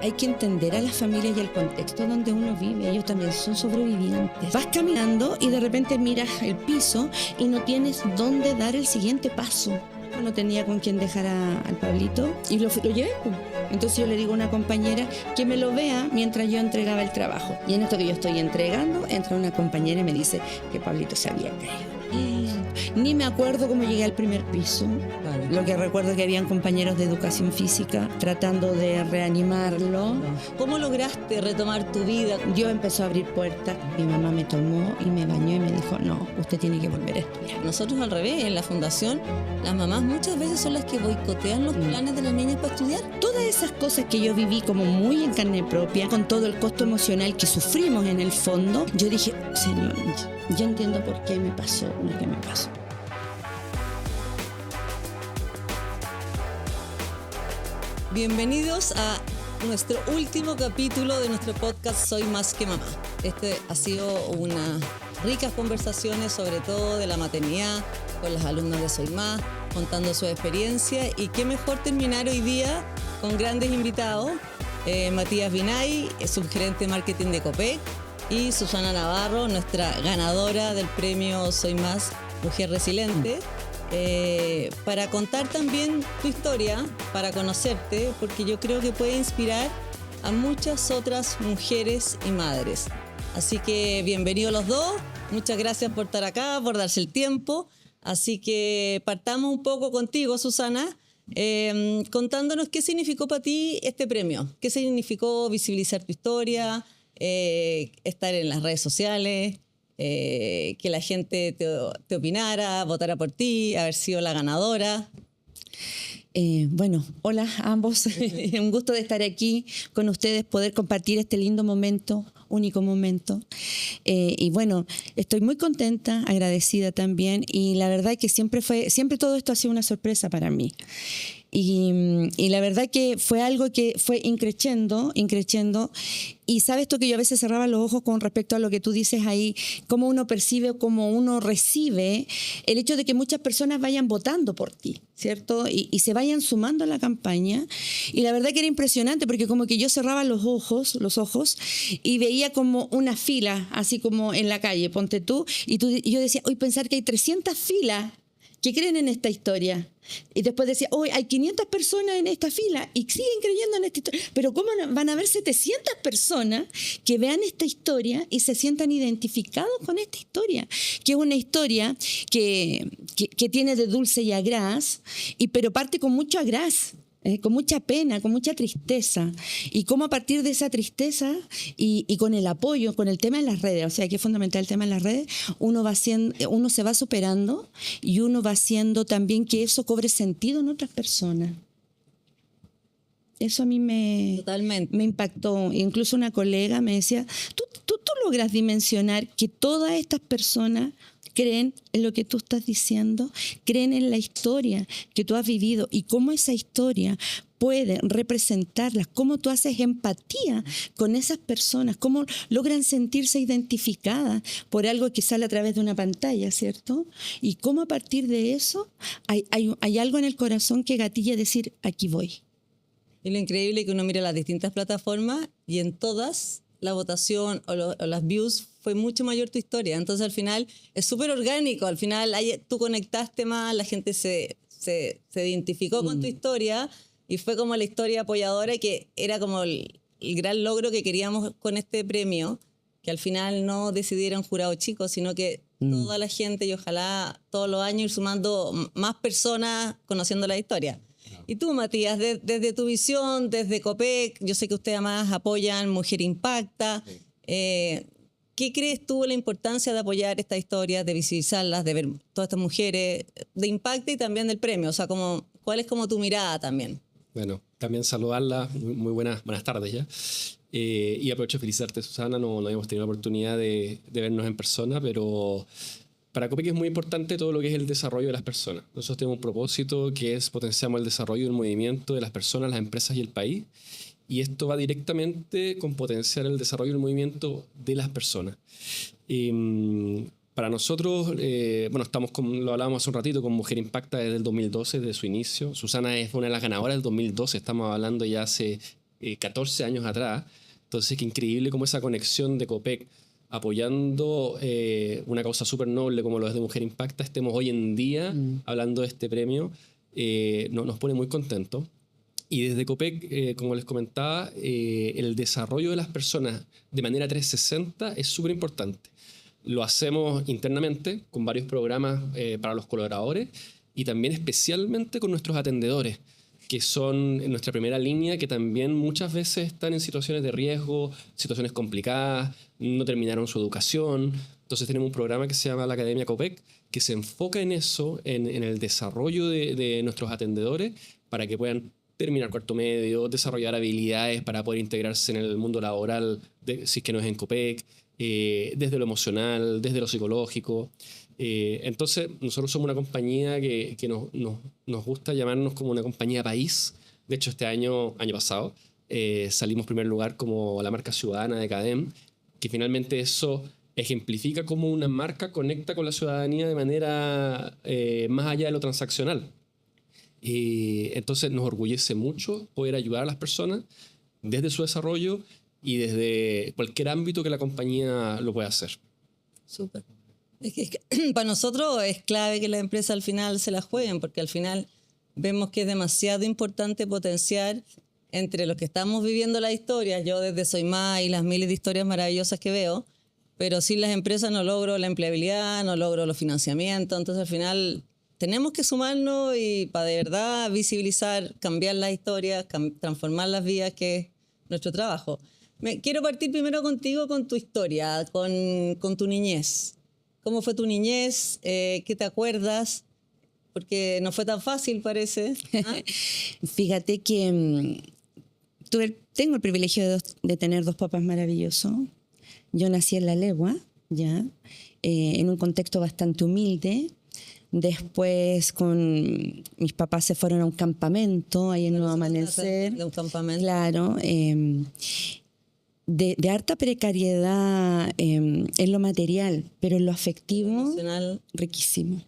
Hay que entender a las familias y el contexto donde uno vive. Ellos también son sobrevivientes. Vas caminando y de repente miras el piso y no tienes dónde dar el siguiente paso. No tenía con quién dejar al Pablito y lo llevé. Entonces yo le digo a una compañera que me lo vea mientras yo entregaba el trabajo. Y en esto que yo estoy entregando, entra una compañera y me dice que Pablito se había caído. Ni me acuerdo cómo llegué al primer piso. Claro. Lo que recuerdo es que habían compañeros de educación física tratando de reanimarlo. ¿Cómo lograste retomar tu vida? Dios empezó a abrir puertas. Mi mamá me tomó y me bañó y me dijo, no, usted tiene que volver a estudiar. Nosotros al revés, en la fundación, las mamás muchas veces son las que boicotean los planes de las niñas para estudiar. Todas esas cosas que yo viví como muy en carne propia, con todo el costo emocional que sufrimos en el fondo, yo dije, Señor, yo entiendo por qué me pasó lo que me pasó. Bienvenidos a nuestro último capítulo de nuestro podcast Soy Más que Mamá. Este ha sido unas ricas conversaciones, sobre todo de la maternidad, con las alumnas de Soy Más, contando su experiencia. Y qué mejor terminar hoy día con grandes invitados. Matías Binay, subgerente de marketing de Copec, y Susana Navarro, nuestra ganadora del premio Soy Más Mujer Resiliente. Para contar también tu historia, para conocerte, porque yo creo que puede inspirar a muchas otras mujeres y madres. Así que bienvenidos los dos, muchas gracias por estar acá, por darse el tiempo. Así que partamos un poco contigo, Susana, contándonos qué significó para ti este premio, qué significó visibilizar tu historia, estar en las redes sociales, que la gente te opinara, votara por ti, haber sido la ganadora. Bueno, hola a ambos. Un gusto de estar aquí con ustedes, poder compartir este lindo momento, único momento. Y bueno, estoy muy contenta, agradecida también. Y la verdad es que siempre todo esto ha sido una sorpresa para mí. Y la verdad que fue algo que fue increciendo. Y sabes tú que yo a veces cerraba los ojos con respecto a lo que tú dices ahí, cómo uno percibe, cómo uno recibe el hecho de que muchas personas vayan votando por ti, ¿cierto? Y se vayan sumando a la campaña. Y la verdad que era impresionante porque como que yo cerraba los ojos y veía como una fila, así como en la calle, ponte tú, y yo decía, hoy pensar que hay 300 filas que creen en esta historia. Y después decía, hoy hay 500 personas en esta fila y siguen creyendo en esta historia. Pero ¿cómo van a haber 700 personas que vean esta historia y se sientan identificados con esta historia? Que es una historia que tiene de dulce y agraz, pero parte con mucho agraz. Con mucha pena, con mucha tristeza, y cómo a partir de esa tristeza y con el apoyo, con el tema de las redes, o sea que es fundamental el tema de las redes, uno se va superando y uno va haciendo también que eso cobre sentido en otras personas. Eso a mí me impactó. Incluso una colega me decía, tú logras dimensionar que todas estas personas creen en lo que tú estás diciendo, creen en la historia que tú has vivido y cómo esa historia puede representarlas, cómo tú haces empatía con esas personas, cómo logran sentirse identificadas por algo que sale a través de una pantalla, ¿cierto? Y cómo a partir de eso hay algo en el corazón que gatilla decir, aquí voy. Y lo increíble es que uno mira las distintas plataformas y en todas la votación o las views fue mucho mayor tu historia. Entonces al final es súper orgánico. Al final tú conectaste más, la gente se identificó con tu historia y fue como la historia apoyadora, que era como el gran logro que queríamos con este premio, que al final no decidiera un jurado chico, sino que toda la gente, y ojalá todos los años ir sumando más personas conociendo la historia. Y tú, Matías, desde tu visión, desde Copec, yo sé que ustedes además apoyan Mujer Impacta. ¿Qué crees tú la importancia de apoyar estas historias, de visibilizarlas, de ver todas estas mujeres, de Impacta y también del premio? O sea, ¿cuál es como tu mirada también? Bueno, también saludarla, muy buenas tardes ya. Y aprovecho de felicitarte, Susana, no habíamos tenido la oportunidad de vernos en persona, pero para Copec es muy importante todo lo que es el desarrollo de las personas. Nosotros tenemos un propósito que es potenciamos el desarrollo del movimiento de las personas, las empresas y el país. Y esto va directamente con potenciar el desarrollo del movimiento de las personas. Para nosotros, estamos, como lo hablábamos hace un ratito, con Mujer Impacta desde el 2012, desde su inicio. Susana fue una de las ganadoras del 2012, estamos hablando ya hace 14 años atrás. Entonces, qué increíble cómo esa conexión de Copec apoyando una causa súper noble como lo es de Mujer Impacta, estemos hoy en día hablando de este premio, nos pone muy contentos. Y desde Copec, como les comentaba, el desarrollo de las personas de manera 360 es súper importante. Lo hacemos internamente con varios programas para los colaboradores y también especialmente con nuestros atendedores, que son en nuestra primera línea, que también muchas veces están en situaciones de riesgo, situaciones complicadas, no terminaron su educación. Entonces tenemos un programa que se llama la Academia Copec, que se enfoca en eso, en el desarrollo de nuestros atendedores, para que puedan terminar cuarto medio, desarrollar habilidades para poder integrarse en el mundo laboral, si es que no es en Copec, desde lo emocional, desde lo psicológico. Entonces, nosotros somos una compañía que nos gusta llamarnos como una compañía país. De hecho, este año pasado, salimos primer lugar como la marca ciudadana de CADEM, que finalmente eso ejemplifica cómo una marca conecta con la ciudadanía de manera más allá de lo transaccional. Entonces, nos orgullece mucho poder ayudar a las personas desde su desarrollo y desde cualquier ámbito que la compañía lo pueda hacer. Súper. Es que para nosotros es clave que las empresas al final se la jueguen, porque al final vemos que es demasiado importante potenciar entre los que estamos viviendo la historia. Yo desde Soy Más y las miles de historias maravillosas que veo, pero sin las empresas no logro la empleabilidad, no logro los financiamientos. Entonces al final tenemos que sumarnos y para de verdad visibilizar, cambiar las historias, transformar las vidas, que es nuestro trabajo. Quiero partir primero contigo con tu historia, con tu niñez. ¿Cómo fue tu niñez? ¿Qué te acuerdas? Porque no fue tan fácil, parece. ¿Ah? Fíjate que tengo el privilegio de tener dos papás maravillosos. Yo nací en La Legua, ya, en un contexto bastante humilde. Después mis papás se fueron a un campamento ahí en Nuevo Amanecer. De un campamento. Claro. De harta precariedad en lo material, pero en lo afectivo, emocional, riquísimo.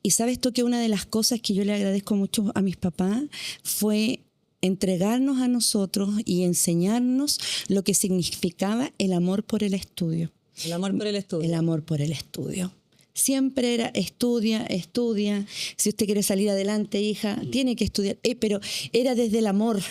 Y sabes tú que una de las cosas que yo le agradezco mucho a mis papás fue entregarnos a nosotros y enseñarnos lo que significaba el amor por el estudio. El amor por el estudio. El amor por el estudio. Siempre era estudia. Si usted quiere salir adelante, hija, tiene que estudiar. Pero era desde el amor.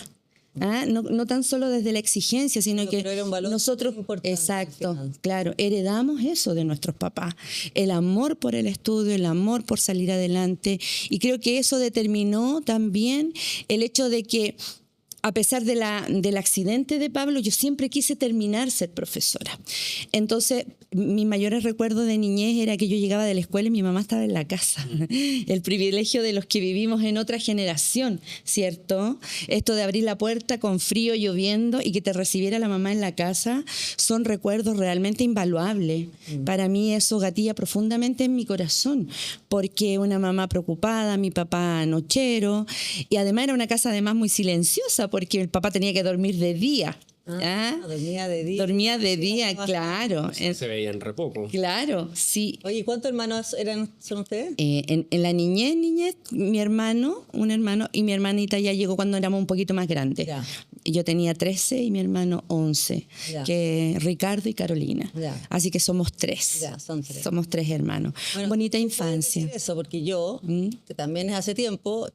No tan solo desde la exigencia, sino que era un valor nosotros, importante, exacto, claro, heredamos eso de nuestros papás, el amor por el estudio, el amor por salir adelante, y creo que eso determinó también el hecho de que a pesar del accidente de Pablo, yo siempre quise terminar ser profesora. Entonces, mis mayores recuerdos de niñez era que yo llegaba de la escuela y mi mamá estaba en la casa. El privilegio de los que vivimos en otra generación, ¿cierto? Esto de abrir la puerta con frío, lloviendo y que te recibiera la mamá en la casa son recuerdos realmente invaluables. Para mí eso gatilla profundamente en mi corazón, porque una mamá preocupada, mi papá nochero, y además era una casa además muy silenciosa, porque el papá tenía que dormir de día. Dormía de día. Dormía de día, claro. Se veían re poco. Claro, sí. Oye, ¿cuántos hermanos son ustedes? En la niñez, un hermano, y mi hermanita ya llegó cuando éramos un poquito más grandes. Ya. Yo tenía 13 y mi hermano 11, Ya. que Ricardo y Carolina. Ya. Así que somos 3. Ya, son 3. Somos 3 hermanos. Bueno, bonita ¿tú puedes infancia. decir eso? Porque yo, que también es hace tiempo,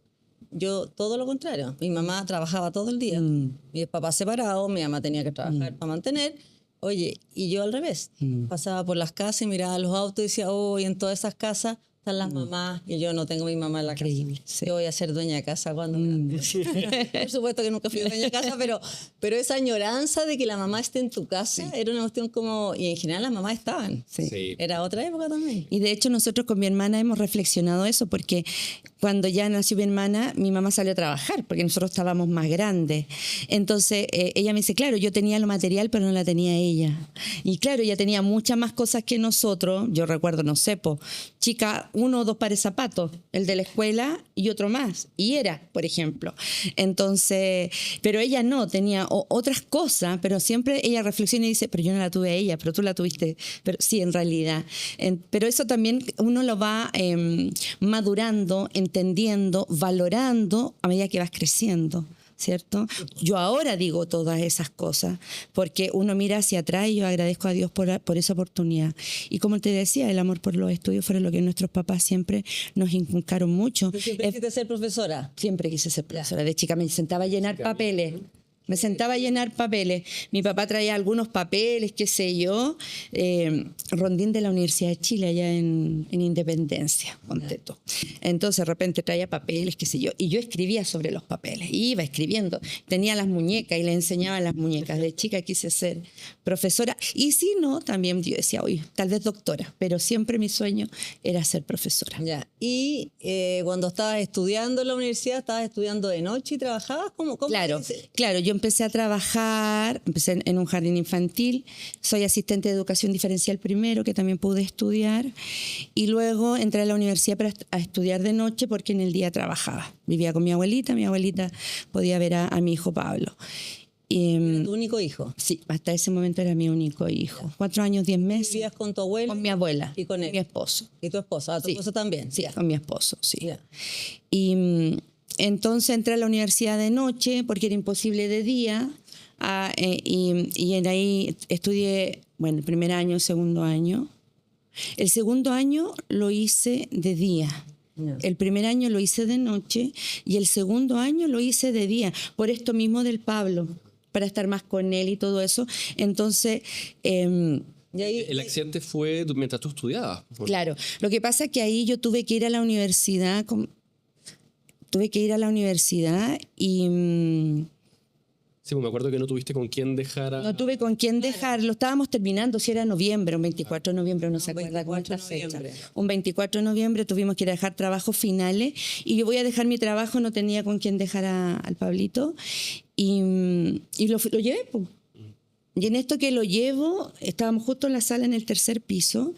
yo todo lo contrario. Mi mamá trabajaba todo el día. Mi papá separado, mi mamá tenía que trabajar para mantener. Oye, y yo al revés. Pasaba por las casas y miraba los autos y decía, oh, y en todas esas casas están las mamás y yo no tengo mi mamá en la casa. Increíble, sí. Yo voy a ser dueña de casa cuando Por supuesto que nunca fui dueña de casa, pero esa añoranza de que la mamá esté en tu casa era una cuestión como... Y en general las mamás estaban. Sí. Era otra época también. Y de hecho nosotros con mi hermana hemos reflexionado eso, porque cuando ya nació mi hermana, mi mamá salió a trabajar, porque nosotros estábamos más grandes. Entonces ella me dice, claro, yo tenía lo material, pero no la tenía ella. Y claro, ella tenía muchas más cosas que nosotros. Yo recuerdo, no sé, chica, 1 o 2 pares de zapatos, el de la escuela y otro más. Y era, por ejemplo. Entonces, pero ella no, tenía otras cosas, pero siempre ella reflexiona y dice, pero yo no la tuve a ella, pero tú la tuviste. Pero sí, en realidad. Pero eso también uno lo va madurando, entendiendo, valorando a medida que vas creciendo. ¿cierto? Yo ahora digo todas esas cosas porque uno mira hacia atrás y yo agradezco a Dios por esa oportunidad. Y como te decía, el amor por los estudios fue lo que nuestros papás siempre nos inculcaron mucho. ¿Tú siempre quisiste ser profesora? Siempre quise ser profesora. De chica me sentaba a llenar papeles. Me sentaba a llenar papeles. Mi papá traía algunos papeles, qué sé yo. Rondín de la Universidad de Chile, allá en Independencia, ponte tú. Entonces, de repente traía papeles, qué sé yo. Y yo escribía sobre los papeles. Iba escribiendo. Tenía las muñecas y le enseñaba las muñecas. De chica quise ser profesora. Y si no, también yo decía, oye, tal vez doctora. Pero siempre mi sueño era ser profesora. Ya. Y cuando estabas estudiando en la universidad, ¿estabas estudiando de noche y trabajabas? ¿Cómo Claro, yo empecé a trabajar, empecé en un jardín infantil, soy asistente de educación diferencial primero, que también pude estudiar, y luego entré a la universidad a estudiar de noche porque en el día trabajaba. Vivía con mi abuelita podía ver a mi hijo Pablo. ¿Tu único hijo? Sí, hasta ese momento era mi único hijo. 4 años, 10 meses. ¿Vivías con tu abuela? Con mi abuela. ¿Y con él? Mi esposo. ¿Y tu esposa? ¿Tu Sí. esposo también? Sí, Ya. con mi esposo, sí. Ya. Y entonces entré a la universidad de noche porque era imposible de día. Y en ahí estudié, bueno, el primer año, el segundo año. El segundo año lo hice de día. Ya. El primer año lo hice de noche y el segundo año lo hice de día, por esto mismo del Pablo, para estar más con él y todo eso. Entonces, Y ahí, El accidente fue mientras tú estudiabas. claro, lo que pasa es que ahí yo tuve que ir a la universidad, y Sí, pues me acuerdo que no tuviste con quién dejar a... no tuve con quién dejarlo. Estábamos terminando, si era noviembre, un 24 de noviembre, no se acuerda con 24 otra de fecha. noviembre. Un 24 de noviembre tuvimos que ir a dejar trabajos finales y yo voy a dejar mi trabajo, no tenía con quién dejar al Pablito y lo llevé, pues. Y en esto que lo llevo, estábamos justo en la sala en el tercer piso,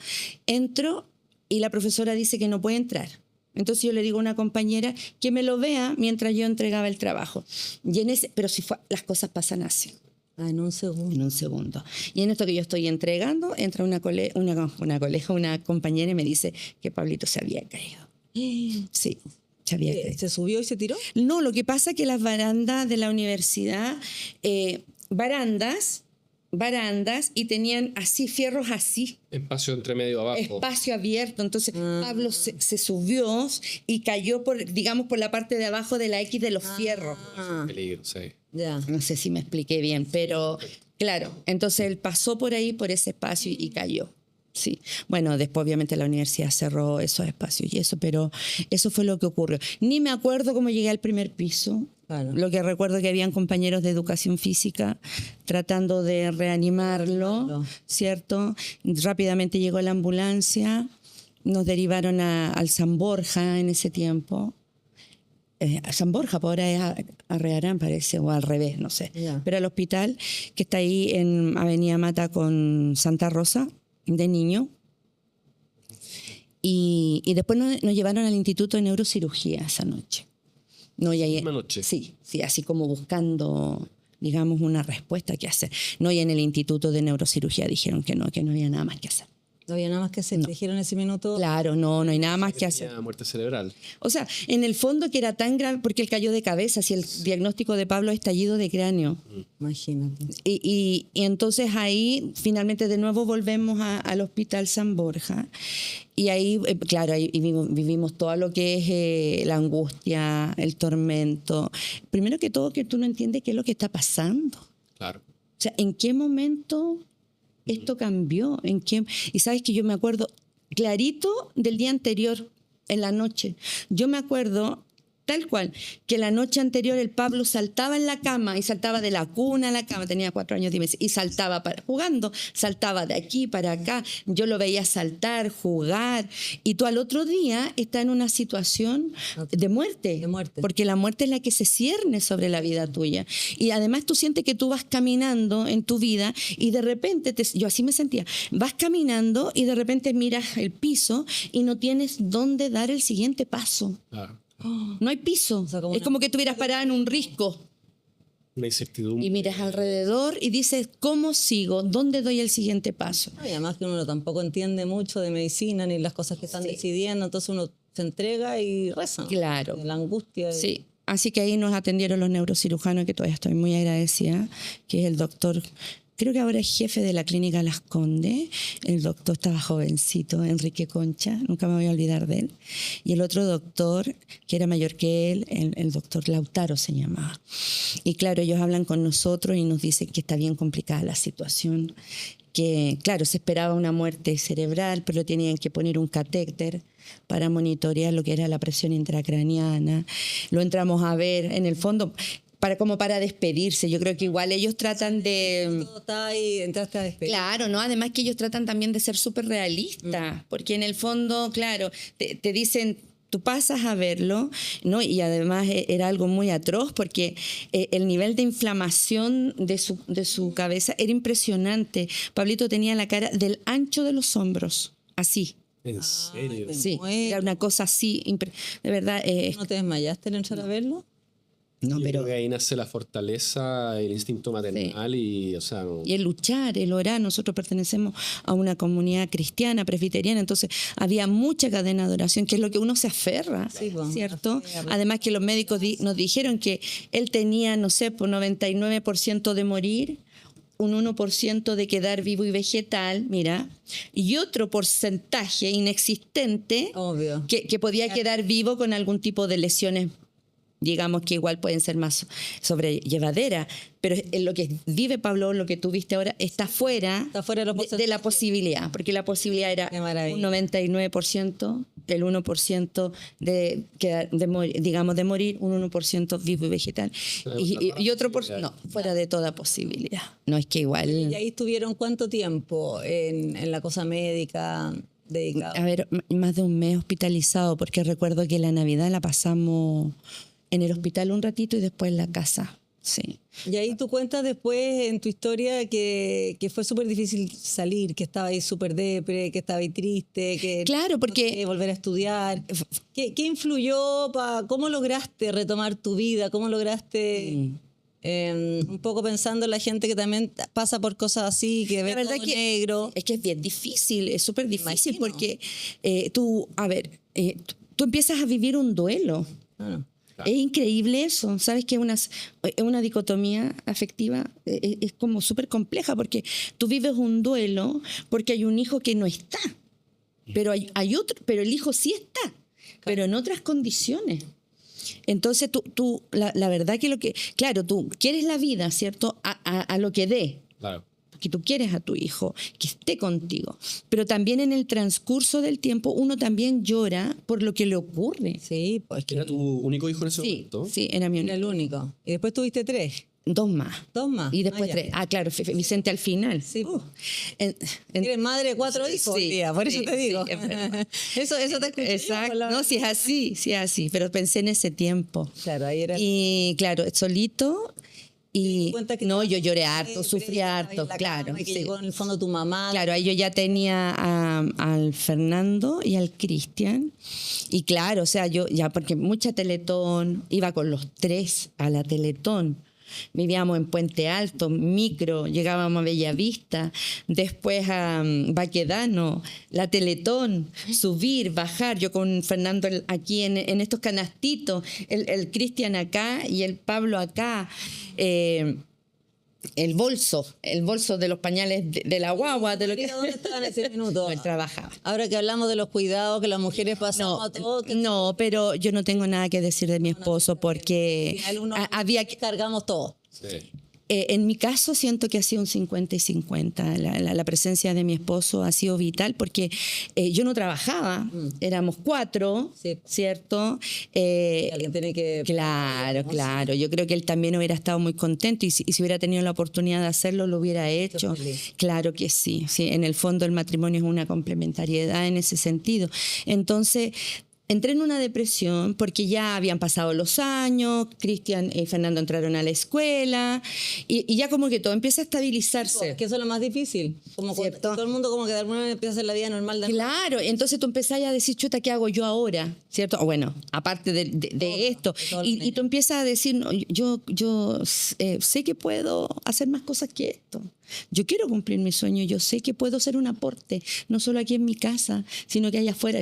entro y la profesora dice que no puede entrar. Entonces yo le digo a una compañera que me lo vea mientras yo entregaba el trabajo. Pero las cosas pasan así. en un segundo. En un segundo. Y en esto que yo estoy entregando, entra una compañera y me dice que Pablito se había caído. Sí, se había caído. ¿Se subió y se tiró? No, lo que pasa es que las barandas de la universidad, barandas y tenían así, fierros así. Espacio entre medio abajo. Espacio abierto. Entonces Pablo se subió y cayó por la parte de abajo de la X de los fierros. Peligro, sí. Ya. No sé si me expliqué bien, pero claro, entonces él pasó por ahí, por ese espacio y cayó. Sí. Bueno, después obviamente la universidad cerró esos espacios y eso, pero eso fue lo que ocurrió. Ni me acuerdo cómo llegué al primer piso. Claro. Lo que recuerdo es que habían compañeros de educación física tratando de reanimarlo, ¿cierto? Rápidamente llegó la ambulancia, nos derivaron al San Borja en ese tiempo. A San Borja, por ahora es a Rearán, parece, o al revés, no sé. Ya. Pero al hospital, que está ahí en Avenida Mata con Santa Rosa, de niño. Y después nos llevaron al Instituto de Neurocirugía esa noche. No, y ahí, Misma noche. Sí, así como buscando, digamos, una respuesta que hacer. No, y en el Instituto de Neurocirugía dijeron que no había nada más que hacer. No había nada más que hacer. Te dijeron en ese minuto. Claro, no hay nada más que hacer. Tenía muerte cerebral. O sea, en el fondo que era tan grave porque él cayó de cabeza, si el diagnóstico de Pablo es estallido de cráneo. Imagínate. Y entonces ahí finalmente de nuevo volvemos al Hospital San Borja y ahí, claro, ahí vivimos todo lo que es la angustia, el tormento. Primero que todo que tú no entiendes qué es lo que está pasando. Claro. O sea, ¿en qué momento esto cambió? Y sabes que yo me acuerdo clarito del día anterior, en la noche. Yo me acuerdo tal cual, que la noche anterior el Pablo saltaba en la cama y saltaba de la cuna a la cama, tenía 4 años, 10 meses, y saltaba jugando, saltaba de aquí para acá, yo lo veía saltar, jugar, y tú al otro día estás en una situación de muerte, porque la muerte es la que se cierne sobre la vida tuya, y además tú sientes que tú vas caminando en tu vida y de repente, yo así me sentía, vas caminando y de repente miras el piso y no tienes dónde dar el siguiente paso. Claro. No hay piso. O sea, como es como que estuvieras parada en un risco Una incertidumbre. y miras alrededor y dices, ¿cómo sigo? ¿Dónde doy el siguiente paso? Y además que uno tampoco entiende mucho de medicina ni las cosas que están decidiendo, entonces uno se entrega y reza. Claro. De la angustia. Sí, Así que ahí nos atendieron los neurocirujanos, que todavía estoy muy agradecida, que es el doctor, creo que ahora es jefe de la clínica Las Condes. El doctor estaba jovencito, Enrique Concha, nunca me voy a olvidar de él. Y el otro doctor, que era mayor que él, el doctor Lautaro se llamaba. Y claro, ellos hablan con nosotros y nos dicen que está bien complicada la situación, que claro, se esperaba una muerte cerebral, pero tenían que poner un catéter para monitorear lo que era la presión intracraniana. Lo entramos a ver, en el fondo, como para despedirse. Yo creo que igual ellos tratan de... Todo está ahí, entraste a despedir. Claro, ¿no? Además que ellos tratan también de ser súper realistas, porque en el fondo, claro, te dicen... Tú pasas a verlo, ¿no? Y además era algo muy atroz porque el nivel de inflamación de su cabeza era impresionante. Pablito tenía la cara del ancho de los hombros, así. ¿En serio? Sí, era una cosa así, de verdad. ¿No te desmayaste al entrar a verlo? No, Yo pero creo que ahí nace la fortaleza, el instinto maternal y, o sea, no- y el luchar, el orar. Nosotros pertenecemos a una comunidad cristiana, presbiteriana, entonces había mucha cadena de oración, que es lo que uno se aferra, Sí, pues, ¿cierto? sí, Además que los médicos nos dijeron que él tenía, no sé, por 99% de morir, un 1% de quedar vivo y vegetal, mira, y otro porcentaje inexistente Obvio. que podía quedar vivo con algún tipo de lesiones, digamos que igual pueden ser más sobrellevaderas, pero en lo que vive Pablo, lo que tú viste ahora, está fuera, Está fuera de los de la posibilidad, porque la posibilidad era Qué maravilla. un 99%, el 1% digamos de morir, un 1% vivo y vegetal, y otro no, fuera de toda posibilidad. No es que igual... ¿Y ahí estuvieron cuánto tiempo en la cosa médica dedicada? A ver, más de un mes hospitalizado, porque recuerdo que la Navidad la pasamos en el hospital un ratito y después en la casa. Sí. Y ahí tú cuentas después en tu historia que fue súper difícil salir, que estaba ahí súper depre, que estaba ahí triste, que Claro, porque- no quería volver a estudiar. ¿Qué influyó? ¿Cómo lograste retomar tu vida? ¿Cómo lograste, un poco pensando en la gente que también pasa por cosas así, que ve La verdad todo que negro? es que es bien difícil, es súper difícil Imagino. porque tú empiezas a vivir un duelo. Claro. Es increíble eso, sabes que es una dicotomía afectiva, es como súper compleja porque tú vives un duelo porque hay un hijo que no está, pero hay otro, pero el hijo sí está, pero en otras condiciones. Entonces la verdad que claro, tú quieres la vida, ¿cierto? A lo que dé. Claro. Que tú quieres a tu hijo, que esté contigo. Pero también en el transcurso del tiempo uno también llora por lo que le ocurre. Sí, pues ¿Era tu único hijo en ese Sí, momento? sí, era mi era el único. Y después tuviste 3. 2 más. 2 más. Y después ya. 3. Claro, Vicente al final. Sí. En- en- Eres madre de 4 hijos hoy Sí, día, por eso sí, te digo. sí, es verdad. eso te escuché. Exacto. por la- No, sí es así, pero pensé en ese tiempo. Claro, ahí era. Y claro, solito. Y cuenta que no, estabas yo lloré depre, harto, sufrí estabas ahí harto, en la claro. cama y que sí. llegó en el fondo tu mamá. Claro, ahí yo ya tenía al Fernando y al Cristian. Y claro, o sea, yo ya, porque mucha Teletón, iba con los 3 a la Teletón. Vivíamos en Puente Alto, micro, llegábamos a Bellavista, después a Baquedano, la Teletón, subir, bajar, yo con Fernando aquí en estos canastitos, el Cristian acá y el Pablo acá. El bolso de los pañales de la guagua, de lo que... Mira, ¿dónde estaba en ese minuto? No, él trabajaba. Ahora que hablamos de los cuidados que las mujeres pasamos a todo, que No, pero yo no tengo nada que decir de mi esposo porque al final uno había que... cargamos todo. Sí. En mi caso siento que ha sido un 50 y 50. La presencia de mi esposo ha sido vital porque yo no trabajaba, éramos 4, Sí. ¿cierto? Alguien tiene que... Claro. Yo creo que él también hubiera estado muy contento y si hubiera tenido la oportunidad de hacerlo, lo hubiera hecho. feliz. Claro que sí. En el fondo el matrimonio es una complementariedad en ese sentido. Entonces... entré en una depresión porque ya habían pasado los años, Cristian y Fernando entraron a la escuela y ya como que todo empieza a estabilizarse. Que eso es lo más difícil. Como cuando ¿Cierto? todo el mundo como que de alguna manera empieza a hacer la vida normal. Claro, entonces tú empezás a decir, chuta, ¿qué hago yo ahora? ¿Cierto? O bueno, aparte de esto. Y tú empiezas a decir, no, yo sé que puedo hacer más cosas que esto. Yo quiero cumplir mi sueño, yo sé que puedo ser un aporte, no solo aquí en mi casa, sino que allá afuera.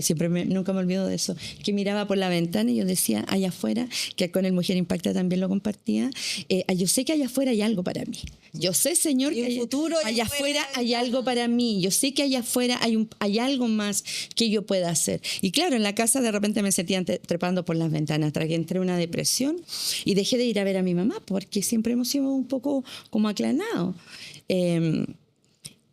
Nunca me olvido de eso. que miraba por la ventana y yo decía, allá afuera, que con el Mujer Impacta también lo compartía, yo sé que allá afuera hay algo para mí. Yo sé, Señor, que allá afuera hay algo para mí. Yo sé que allá afuera hay algo más que yo pueda hacer. Y claro, en la casa de repente me sentía trepando por las ventanas, hasta que entré en una depresión y dejé de ir a ver a mi mamá, porque siempre hemos sido un poco como aclanados.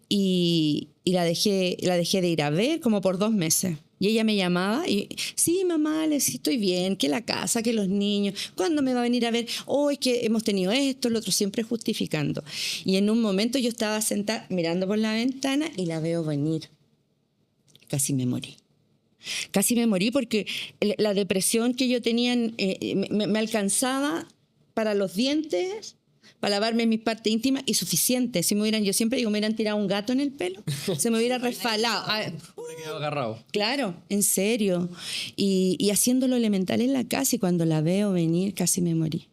Y la dejé de ir a ver como por 2 meses. Y ella me llamaba y, sí, mamá, sí, estoy bien, que la casa, que los niños, ¿cuándo me va a venir a ver? Oh, es que hemos tenido esto, lo otro, siempre justificando. Y en un momento yo estaba sentada mirando por la ventana y la veo venir. Casi me morí. Casi me morí porque la depresión que yo tenía me alcanzaba para los dientes, para lavarme mis partes íntimas y suficiente. Si yo siempre digo, me hubieran tirado un gato en el pelo, se me hubiera resbalado. Me quedo agarrado. Claro, en serio. Y haciendo lo elemental en la casa y cuando la veo venir casi me morí.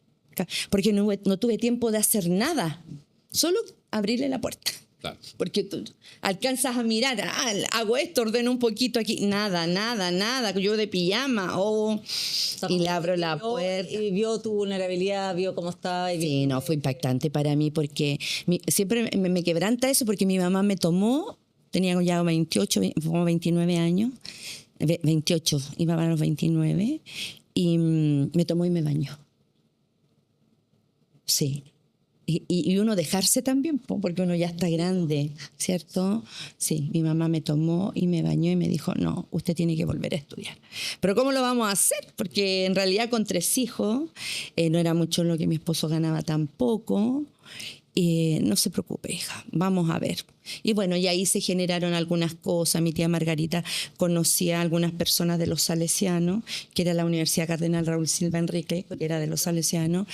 Porque no tuve tiempo de hacer nada, solo abrirle la puerta. Claro. Porque tú alcanzas a mirar, hago esto, ordeno un poquito aquí, nada, yo de pijama, y le abro la puerta. Y vio tu vulnerabilidad, vio cómo estaba. Sí, no, fue impactante para mí porque siempre me quebranta eso porque mi mamá me tomó, tenía ya 28, como 29 años, 28, iba para los 29, y me tomó y me bañó. Sí. Y uno dejarse también, porque uno ya está grande, ¿cierto? Sí, mi mamá me tomó y me bañó y me dijo, no, usted tiene que volver a estudiar. Pero ¿cómo lo vamos a hacer? Porque en realidad con 3 hijos, no era mucho lo que mi esposo ganaba tampoco. No se preocupe, hija, vamos a ver. Y bueno, y ahí se generaron algunas cosas. Mi tía Margarita conocía a algunas personas de los salesianos, que era la Universidad Cardenal Raúl Silva Enrique, que era de los salesianos.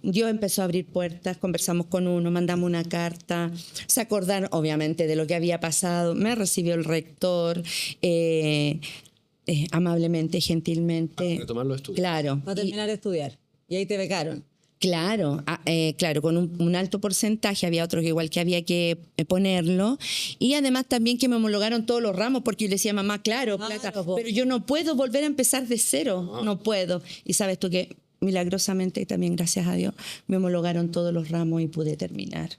Dios empezó a abrir puertas, conversamos con uno, mandamos una carta, se acordaron obviamente de lo que había pasado, me recibió el rector, amablemente, gentilmente. Para retomar los estudios. Claro. Para terminar de estudiar. Y ahí te becaron. Claro, claro, con un alto porcentaje, había otros que igual que había que ponerlo, y además también que me homologaron todos los ramos, porque yo le decía, mamá, claro, plata, pero yo no puedo volver a empezar de cero, no puedo. Y sabes tú que milagrosamente, también gracias a Dios, me homologaron todos los ramos y pude terminar.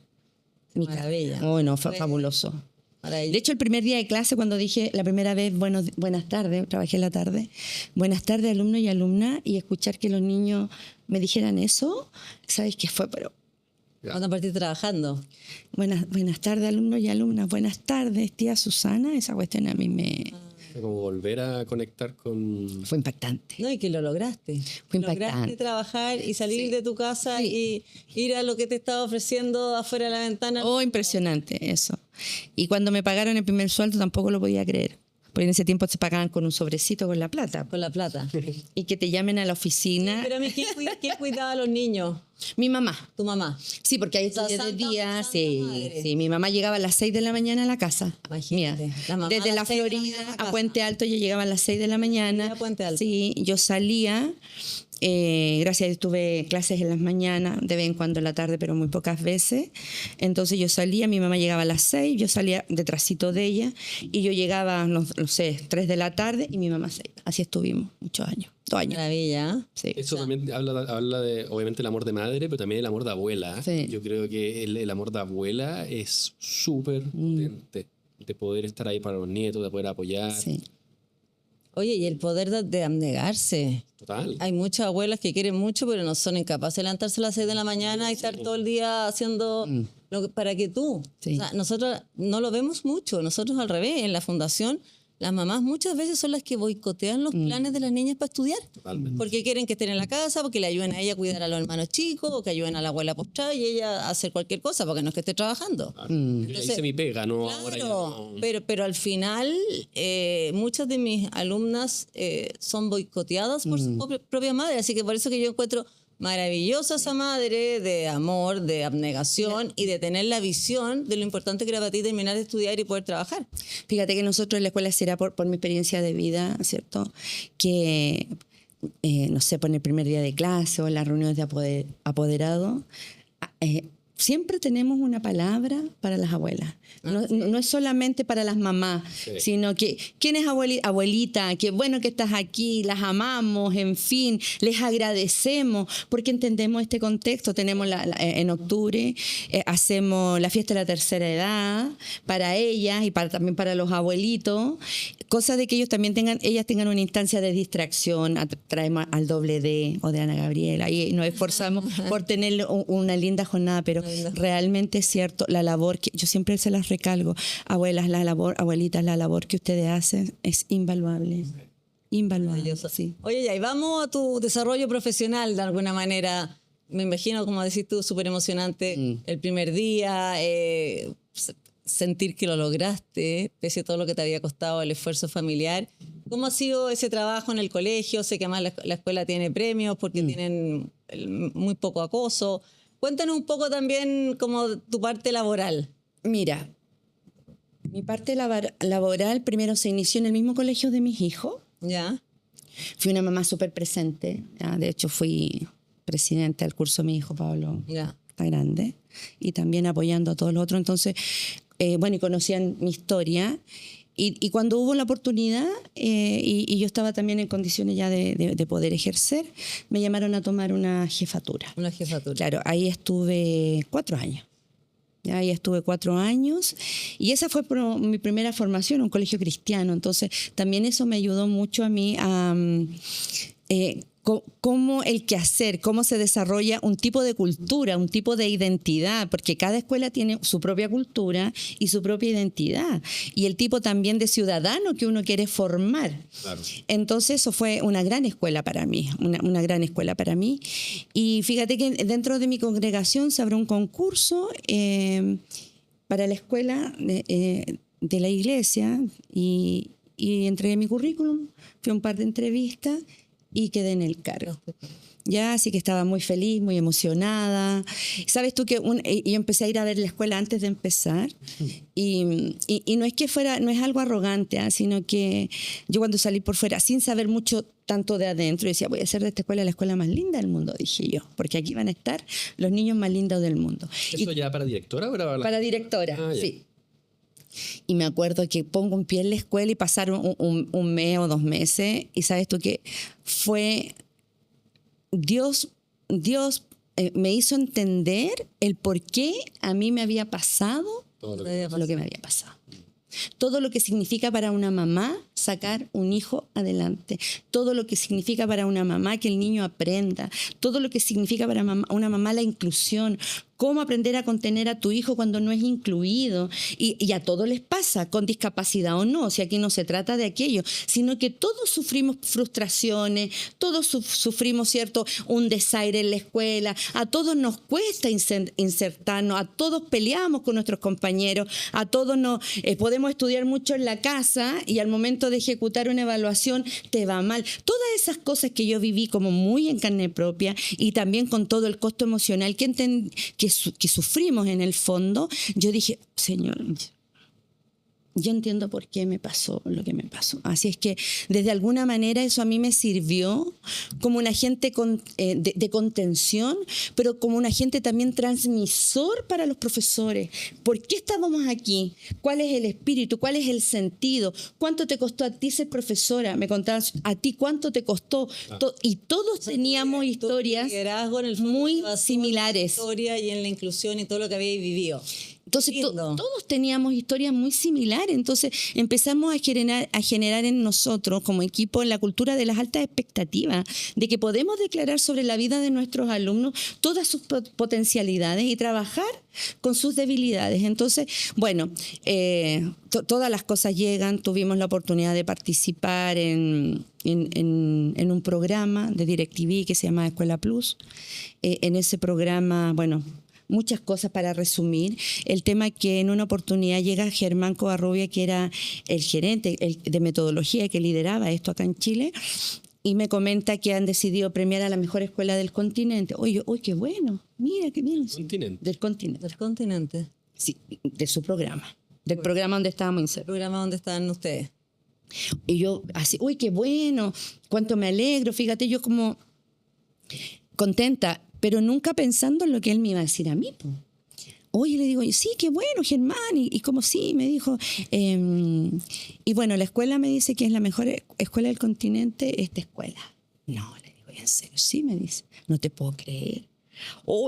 Maravilla. Oh, no, fue fabuloso. Maravilla. De hecho, el primer día de clase, cuando dije la primera vez, buenas tardes, trabajé en la tarde, buenas tardes, alumnos y alumnas, y escuchar que los niños me dijeran eso, ¿sabes qué fue? Pero ¿Cuándo partiste trabajando? buenas tardes, alumnos y alumnas, buenas tardes, tía Susana, esa cuestión a mí me... Como volver a conectar con... Fue impactante. No, y que lo lograste. Fue impactante. Lograste trabajar y salir Sí. de tu casa y ir a lo que te estaba ofreciendo afuera de la ventana. Oh, impresionante eso. Y cuando me pagaron el primer sueldo tampoco lo podía creer. Porque en ese tiempo se pagaban con un sobrecito con la plata. Con la plata. Y que te llamen a la oficina. Pero a mí, ¿quién cuidaba a los niños? Mi mamá. Tu mamá. Sí, porque ahí O sea, estudié de día. santa Sí, madre. sí, mi mamá llegaba a las 6 de la mañana a la casa. Imagínate, Mía. la mamá Desde a la las 6 de la Florida mañana a la a casa. Puente Alto yo llegaba a las 6 de la mañana. A Puente Alto. Sí, yo salía. Gracias a Dios tuve clases en las mañanas, de vez en cuando en la tarde, pero muy pocas veces. Entonces yo salía, mi mamá llegaba a las 6, yo salía detrásito de ella y yo llegaba, no sé, 3 de la tarde y mi mamá 6. Así estuvimos muchos años, 2 años. Maravilla. ¿Eh? Sí. Eso también habla de, obviamente, el amor de madre, pero también el amor de abuela. Sí. Yo creo que el amor de abuela es súper potente, de poder estar ahí para los nietos, de poder apoyar. Sí. Oye, y el poder de abnegarse. Total. Hay muchas abuelas que quieren mucho, pero no son incapaces de levantarse a las 6 de la mañana y estar todo el día haciendo para que tú. Sí. O sea, nosotros no lo vemos mucho. Nosotros al revés, en la fundación, las mamás muchas veces son las que boicotean los planes de las niñas para estudiar. Totalmente. Porque quieren que estén en la casa, porque le ayuden a ella a cuidar a los hermanos chicos, o que ayuden a la abuela postrada y ella a hacer cualquier cosa, porque no es que esté trabajando. Yo ya hice mi pega, ¿no? Ahora ya Claro, no. pero al final muchas de mis alumnas son boicoteadas por su propia madre, así que por eso que yo encuentro maravillosa esa madre de amor, de abnegación y de tener la visión de lo importante que era para ti terminar de estudiar y poder trabajar. Fíjate que nosotros en la escuela será por mi experiencia de vida, ¿cierto? Que, no sé, por el primer día de clase o en las reuniones de apoderado, siempre tenemos una palabra para las abuelas. No es solamente para las mamás, sino que, ¿quién es abuelita? Qué bueno que estás aquí, las amamos, en fin, les agradecemos, porque entendemos este contexto. Tenemos en octubre, hacemos la fiesta de la tercera edad para ellas y también para los abuelitos, cosa de que ellas tengan una instancia de distracción. Traemos al Doble D o de Ana Gabriela y nos esforzamos por tener una linda jornada, pero realmente es cierto, la labor que yo siempre se las recalco, abuelitas, la labor que ustedes hacen es invaluable. Invaluable. Sí. Oye, ya, y vamos a tu desarrollo profesional de alguna manera. Me imagino, como decís tú, súper emocionante el primer día, sentir que lo lograste, pese a todo lo que te había costado el esfuerzo familiar. ¿Cómo ha sido ese trabajo en el colegio? Sé que además la escuela tiene premios porque tienen muy poco acoso. Cuéntanos un poco también como tu parte laboral. Mira, mi parte laboral primero se inició en el mismo colegio de mis hijos. ¿Ya? Fui una mamá súper presente. ¿Ya? De hecho, fui presidenta del curso de mi hijo Pablo. Ya. Está grande. Y también apoyando a todos los otros. Entonces, y conocían mi historia. Y cuando hubo la oportunidad, y yo estaba también en condiciones ya de poder ejercer, me llamaron a tomar una jefatura. Una jefatura. Claro, ahí estuve 4 años. Ahí estuve 4 años y esa fue mi primera formación, un colegio cristiano. Entonces, también eso me ayudó mucho a mí a cómo el quehacer, cómo se desarrolla un tipo de cultura, un tipo de identidad, porque cada escuela tiene su propia cultura y su propia identidad, y el tipo también de ciudadano que uno quiere formar. Claro. Entonces eso fue una gran escuela para mí, una gran escuela para mí. Y fíjate que dentro de mi congregación se abrió un concurso para la escuela de la iglesia y entregué mi currículum, fui a un par de entrevistas y quedé en el cargo. Ya, así que estaba muy feliz, muy emocionada. Sabes tú que yo empecé a ir a ver la escuela antes de empezar y no es que no es algo arrogante, sino que yo cuando salí por fuera, sin saber mucho tanto de adentro, decía, voy a hacer de esta escuela la escuela más linda del mundo, dije yo, porque aquí van a estar los niños más lindos del mundo. ¿Eso ya para directora o para directora, sí. Y me acuerdo que pongo un pie en la escuela y pasaron un mes o 2 meses y sabes tú que fue Dios me hizo entender el por qué a mí me había pasado lo que me había pasado. Todo lo que significa para una mamá sacar un hijo adelante, todo lo que significa para una mamá que el niño aprenda, todo lo que significa para una mamá la inclusión, cómo aprender a contener a tu hijo cuando no es incluido. Y a todos les pasa, con discapacidad o no, si aquí no se trata de aquello, sino que todos sufrimos frustraciones, todos sufrimos, ¿cierto?, un desaire en la escuela, a todos nos cuesta insertarnos, a todos peleamos con nuestros compañeros, a todos podemos estudiar mucho en la casa y al momento de ejecutar una evaluación te va mal. Todas esas cosas que yo viví como muy en carne propia y también con todo el costo emocional que sufrimos en el fondo, yo dije, Señor, yo entiendo por qué me pasó lo que me pasó. Así es que desde alguna manera eso a mí me sirvió como un agente de contención, pero como un agente también transmisor para los profesores. ¿Por qué estábamos aquí? ¿Cuál es el espíritu? ¿Cuál es el sentido? ¿Cuánto te costó a ti ser profesora? Me contabas a ti cuánto te costó. Y todos teníamos historias muy similares. Historia y en la inclusión y todo lo que habéis vivido. Entonces todos teníamos historias muy similares, entonces empezamos a generar en nosotros como equipo la cultura de las altas expectativas, de que podemos declarar sobre la vida de nuestros alumnos todas sus potencialidades y trabajar con sus debilidades. Entonces, bueno, todas las cosas llegan, tuvimos la oportunidad de participar en un programa de DirecTV que se llama Escuela Plus. En ese programa, bueno, muchas cosas para resumir. El tema que en una oportunidad llega Germán Covarrubia, que era el gerente de metodología que lideraba esto acá en Chile, y me comenta que han decidido premiar a la mejor escuela del continente. Oye, qué bueno, mira qué bien. Del continente. Sí, de su programa, del programa donde estábamos insertos. ¿El programa donde están ustedes? Y yo así, uy, qué bueno, cuánto me alegro, fíjate, yo como contenta, pero nunca pensando en lo que él me iba a decir a mí. Oye, le digo, sí, qué bueno, Germán, y como sí, me dijo. Y bueno, la escuela me dice que es la mejor escuela del continente, esta escuela. No, le digo, ¿en serio? Sí, me dice, no te puedo creer.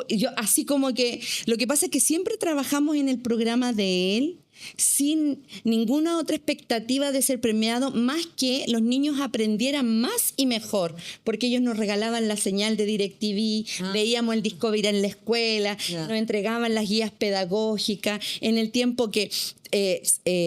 Y yo así como que, lo que pasa es que siempre trabajamos en el programa de él sin ninguna otra expectativa de ser premiado, más que los niños aprendieran más y mejor, porque ellos nos regalaban la señal de DirecTV, veíamos el Discovery en la escuela, nos entregaban las guías pedagógicas, en el tiempo que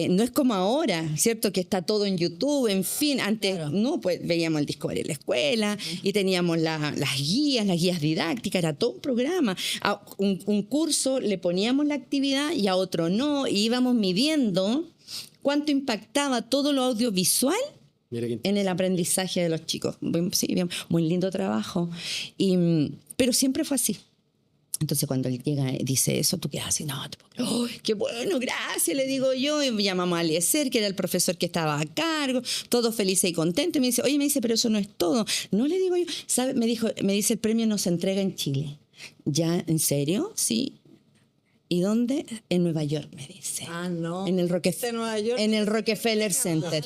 no es como ahora, ¿cierto? Que está todo en YouTube, en fin. Antes, no, pues veíamos el Discovery en la escuela y teníamos las guías didácticas, era todo un programa. A un curso le poníamos la actividad y a otro no, y íbamos midiendo cuánto impactaba todo lo audiovisual en el aprendizaje de los chicos. Sí, muy lindo trabajo. Pero siempre fue así. Entonces cuando él llega y dice eso, tú quedas así, no, oh, qué bueno, gracias, le digo yo, y llamamos a Eliezer, que era el profesor que estaba a cargo, todos felices y contentos, y me dice, oye, me dice, pero eso no es todo. No, le digo yo, ¿sabe? Me dice, el premio no se entrega en Chile. ¿Ya? ¿En serio? Sí. ¿Y dónde? En Nueva York, me dice. Ah, no. En el Nueva York? En el Rockefeller Center.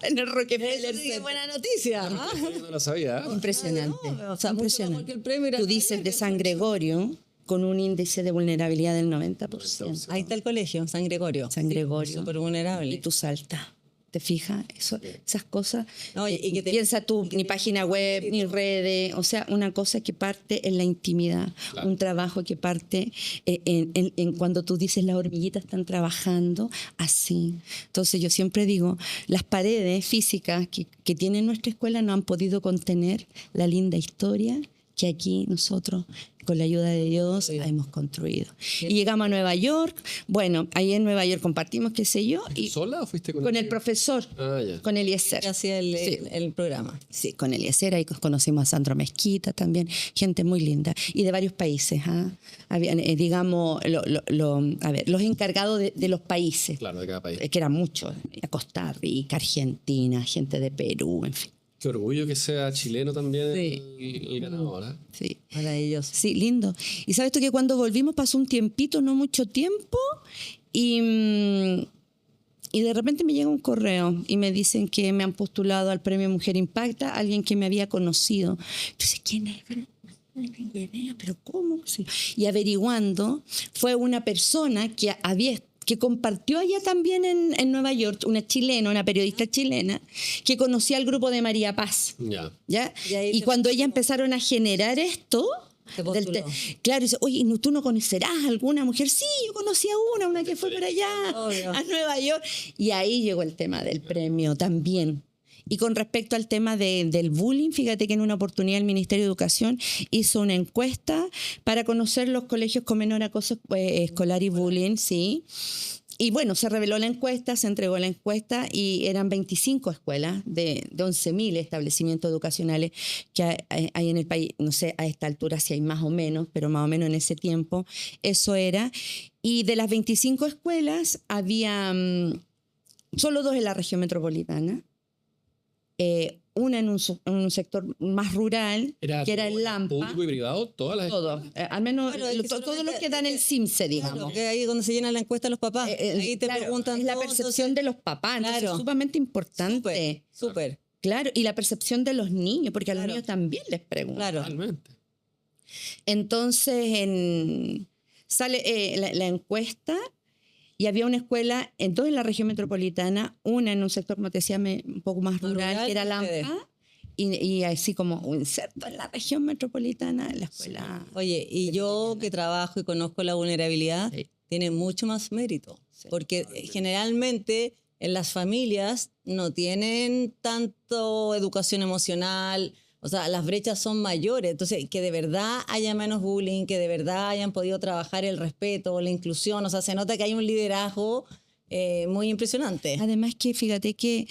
En el Rockefeller Eso sí, Center. buena noticia. Yo no lo sabía. Impresionante. No, o sea, impresionante. mucho mejor que el premio era Tú dices de San Gregorio con un índice de vulnerabilidad del 90%. Ahí está el colegio, San Gregorio. San Gregorio. Súper vulnerable. Y tú saltas. ¿Te fijas? Esas cosas. No, y que piensa tú, ni página web, ni redes. O sea, una cosa que parte en la intimidad. Claro. Un trabajo que parte en cuando tú dices las hormiguitas están trabajando así. Entonces yo siempre digo, las paredes físicas que tiene nuestra escuela no han podido contener la linda historia que aquí nosotros, con la ayuda de Dios, hemos construido. Y llegamos a Nueva York. Bueno, ahí en Nueva York compartimos, qué sé yo. Y ¿sola o fuiste con el profesor? Con Eliezer. Que hacía el programa. Sí, con Eliezer. Ahí conocimos a Sandro Mezquita también. Gente muy linda. Y de varios países. Habían, digamos, los encargados de los países. Claro, de cada país. Que eran muchos. Costa Rica, Argentina, gente de Perú, en fin. Qué orgullo que sea chileno también el ganador, ¿eh? Sí. Maravilloso. Sí, lindo. Y sabes tú que cuando volvimos pasó un tiempito, no mucho tiempo, y de repente me llega un correo y me dicen que me han postulado al Premio Mujer Impacta, alguien que me había conocido. Entonces, ¿quién es? ¿Pero cómo? Sí. Y averiguando, fue una persona que compartió allá también en Nueva York, una chilena, una periodista chilena, que conocía al grupo de María Paz. ¿Ya? Y cuando ellas empezaron a generar esto, claro, dice, oye, ¿tú no conocerás alguna mujer? Sí, yo conocí a una que fue por allá, a Nueva York. Y ahí llegó el tema del premio también. Y con respecto al tema del bullying, fíjate que en una oportunidad el Ministerio de Educación hizo una encuesta para conocer los colegios con menor acoso escolar y bullying, ¿sí? Y bueno, se reveló la encuesta, se entregó la encuesta y eran 25 escuelas de 11.000 establecimientos educacionales que hay en el país. No sé a esta altura si hay más o menos, pero más o menos en ese tiempo eso era. Y de las 25 escuelas había solo 2 en la región metropolitana. Una en un sector más rural, que era el Lampa. ¿Público y privado? Todas las Todo. Al menos todos los que dan el CIMSE, digamos. Claro, que ahí donde se llena la encuesta los papás. Ahí te preguntan. Es la percepción de los papás. Claro. Es sumamente importante. Súper. Claro, y la percepción de los niños, porque a los niños también les preguntan. Claro. Realmente. Entonces, sale la encuesta. Y había una escuela, 2 en la región metropolitana, una en un sector, como te decía, un poco más rural, que era Lampa, y así como un inserto en la región metropolitana, la escuela. Sí. Oye, y yo que trabajo y conozco la vulnerabilidad, tiene mucho más mérito, porque generalmente en las familias no tienen tanto educación emocional. O sea, las brechas son mayores. Entonces, que de verdad haya menos bullying, que de verdad hayan podido trabajar el respeto, la inclusión. O sea, se nota que hay un liderazgo muy impresionante. Además que fíjate que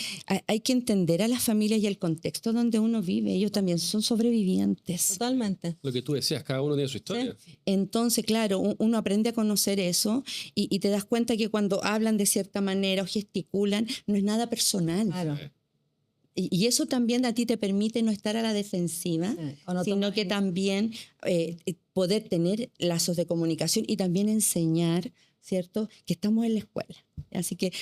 hay que entender a las familias y el contexto donde uno vive. Ellos también son sobrevivientes. Totalmente. Lo que tú decías, cada uno tiene su historia. ¿Sí? Entonces, claro, uno aprende a conocer eso y te das cuenta que cuando hablan de cierta manera o gesticulan, no es nada personal. Claro. y eso también a ti te permite no estar a la defensiva, O no sino tomar- que también poder tener lazos de comunicación y también enseñar, ¿cierto? Que estamos en la escuela. Así que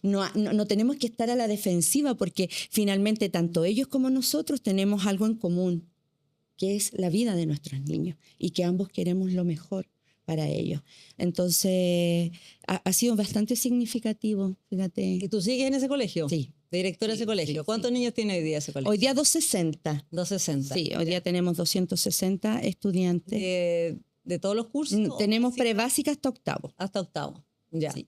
no tenemos que estar a la defensiva porque finalmente tanto ellos como nosotros tenemos algo en común, que es la vida de nuestros niños y que ambos queremos lo mejor para ellos. Entonces, ha sido bastante significativo, fíjate. ¿Y tú sigues en ese colegio? Sí. Directora de ese colegio. sí, ¿Cuántos niños tiene hoy día ese colegio? Hoy día 260. 260. Sí, hoy día tenemos 260 estudiantes. ¿De todos los cursos? Tenemos Sí, prebásica hasta octavo. hasta octavo. Ya. Sí.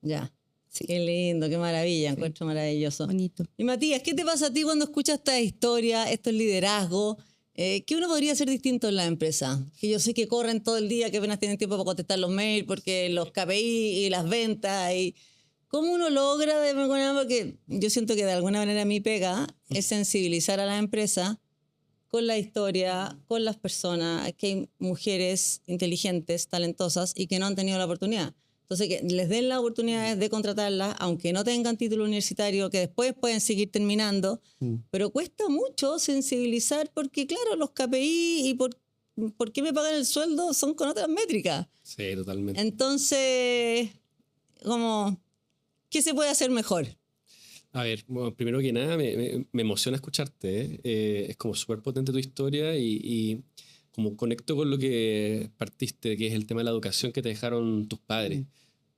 Ya. Sí. Qué lindo, qué maravilla, encuentro maravilloso. Bonito. Y Matías, ¿qué te pasa a ti cuando escuchas esta historia, estos liderazgos? ¿Qué uno podría hacer distinto en la empresa? Que yo sé que corren todo el día, que apenas tienen tiempo para contestar los mails, porque los KPI y las ventas. Y ¿cómo uno logra de alguna manera? Porque yo siento que de alguna manera mi pega es sensibilizar a la empresa con la historia, con las personas, que hay mujeres inteligentes, talentosas y que no han tenido la oportunidad. Entonces, que les den la oportunidad de contratarlas, aunque no tengan título universitario, que después pueden seguir terminando, pero cuesta mucho sensibilizar porque, claro, los KPI y por qué me pagan el sueldo son con otras métricas. Sí, totalmente. Entonces, como, ¿qué se puede hacer mejor? A ver, bueno, primero que nada, me emociona escucharte. Es como súper potente tu historia y como conecto con lo que partiste, que es el tema de la educación que te dejaron tus padres.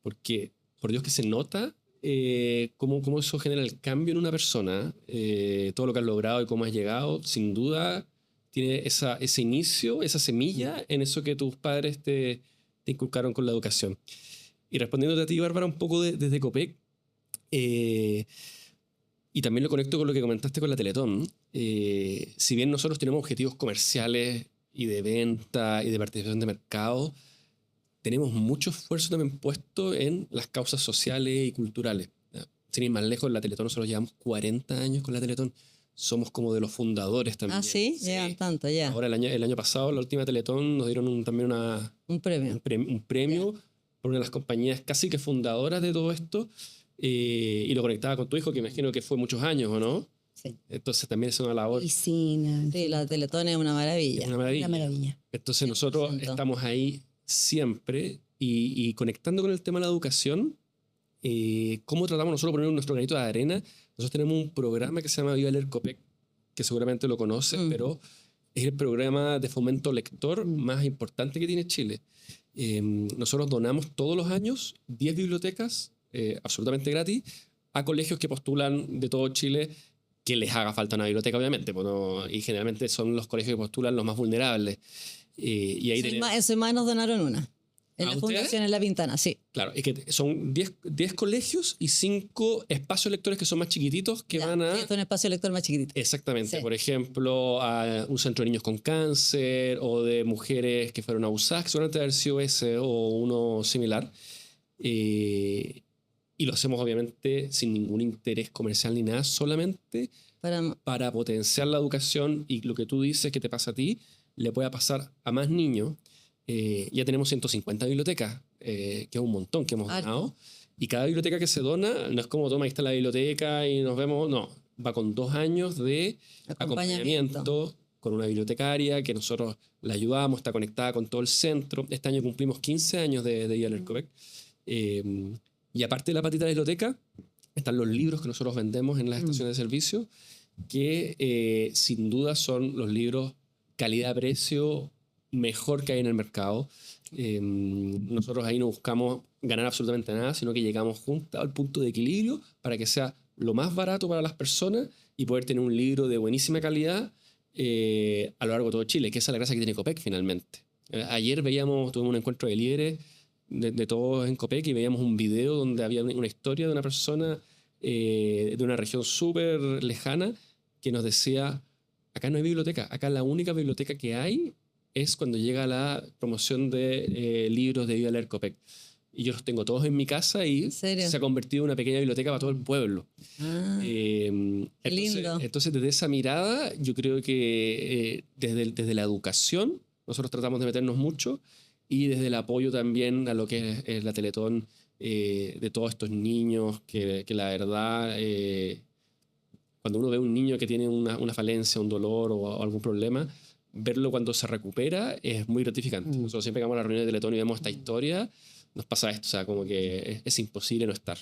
Porque, por Dios que se nota cómo eso genera el cambio en una persona, todo lo que has logrado y cómo has llegado, sin duda tiene ese inicio, esa semilla en eso que tus padres te inculcaron con la educación. Y respondiéndote a ti, Bárbara, un poco desde Copec, y también lo conecto con lo que comentaste con la Teletón. Si bien nosotros tenemos objetivos comerciales y de venta y de participación de mercado, tenemos mucho esfuerzo también puesto en las causas sociales y culturales. Sin ir más lejos, la Teletón, nosotros llevamos 40 años con la Teletón. Somos como de los fundadores también. Ah, sí, llegan tanto, ya. Ahora, el año pasado, la última Teletón, nos dieron también Un premio. un premio por una de las compañías casi que fundadoras de todo esto. Y lo conectaba con tu hijo, que imagino que fue muchos años, ¿o no? Sí. Entonces también es una labor. Piscina. Sí, la Teletón es una maravilla. Es una maravilla. Una maravilla. Entonces nosotros 100%. estamos ahí siempre y conectando con el tema de la educación, cómo tratamos nosotros de poner nuestro granito de arena. Nosotros tenemos un programa que se llama Viva Leer Copec, que seguramente lo conoces, pero es el programa de fomento lector más importante que tiene Chile. Nosotros donamos todos los años 10 bibliotecas absolutamente gratis a colegios que postulan de todo Chile, que les haga falta una biblioteca, obviamente, pues no, y generalmente son los colegios que postulan los más vulnerables. Y ahí En Soimá nos donaron una. En la ustedes? Fundación En la Pintana, sí. Claro, es que son 10 colegios y 5 espacios lectores que son más chiquititos que Ya, van a... es un espacio lector más chiquitito. Exactamente, Sí. por ejemplo, a un centro de niños con cáncer o de mujeres que fueron abusadas, que seguramente debe haber sido ese o uno similar. Y lo hacemos obviamente sin ningún interés comercial ni nada, solamente para potenciar la educación y lo que tú dices que te pasa a ti, le pueda pasar a más niños. Ya tenemos 150 bibliotecas, que es un montón que hemos donado. Y cada biblioteca que se dona, no es como, toma, ahí está la biblioteca y nos vemos. No, va con 2 años de acompañamiento con una bibliotecaria que nosotros la ayudamos, está conectada con todo el centro. Este año cumplimos 15 años de Viva Leer Copec. Y aparte de la patita de la biblioteca, están los libros que nosotros vendemos en las estaciones de servicio, que sin duda son los libros calidad-precio mejor que hay en el mercado. Nosotros ahí no buscamos ganar absolutamente nada, sino que llegamos juntos al punto de equilibrio para que sea lo más barato para las personas y poder tener un libro de buenísima calidad a lo largo de todo Chile, que esa es la gracia que tiene Copec finalmente. Ayer tuvimos un encuentro de líderes de todos en Copec y veíamos un video donde había una historia de una persona de una región súper lejana que nos decía, acá no hay biblioteca, acá la única biblioteca que hay es cuando llega la promoción de libros de Viva Leer Copec. Y yo los tengo todos en mi casa y se ha convertido en una pequeña biblioteca para todo el pueblo. Lindo. Entonces, desde esa mirada, yo creo que desde la educación, nosotros tratamos de meternos mucho y desde el apoyo también a lo que es la Teletón de todos estos niños que la verdad cuando uno ve a un niño que tiene una falencia, un dolor o algún problema, verlo cuando se recupera es muy gratificante. Nosotros siempre que vamos a la reunión de Teletón y vemos esta historia, nos pasa esto, o sea, como que es imposible no estar.